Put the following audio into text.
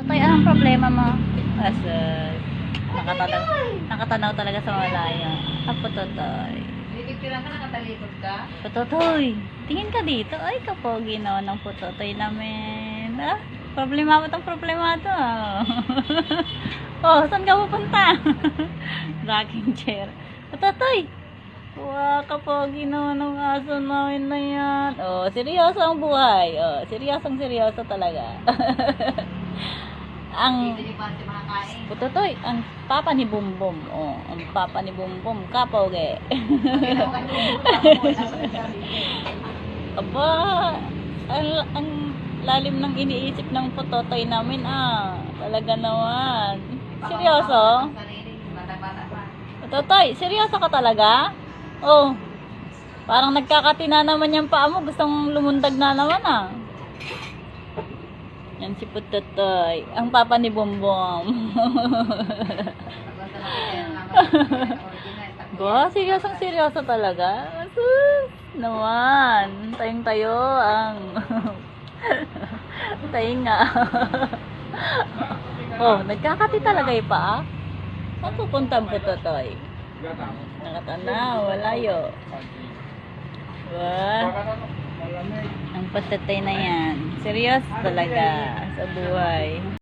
Totoy, anong problema mo? Asad. Nakatanaw talaga sa malaya. Apo, Totoy. Pipicturean ka, nakatalikod ka? Totoy, tingin ka dito. Ay, kapogi naman ng putotoy namin. Ah, problema mo tong problema to. Oh, saan ka pupunta? Rocking chair. Totoy! Wow, kapogi naman ng aso namin na yan. Oh, seryoso ang buhay. Oh, seryoso talaga. Ang Dito yung pati makakain. Putotoy, ang papa ni Bumbum. Oh, ang papa ni Bumbum, kapogi. Aba, ang lalim ng iniisip ng putotoy namin ah. Talaga naman. Seryoso? Bata-bata pa. Putotoy, seryoso ka talaga? Oh, parang nagkakatina naman yung paa mo. Gustong lumundag na naman ah. Yan si Putotoy. Ang papa ni Bumbum. Ba, seryoso talaga. Sus, naman. Tayong tayo ang tayo nga. Oh, nagkakati talaga yung paa. Saan pupunta ang Putotoy? Nakatanaw, walayo. Wow. Ang Putotoy na yan. Seryoso talaga sa buhay.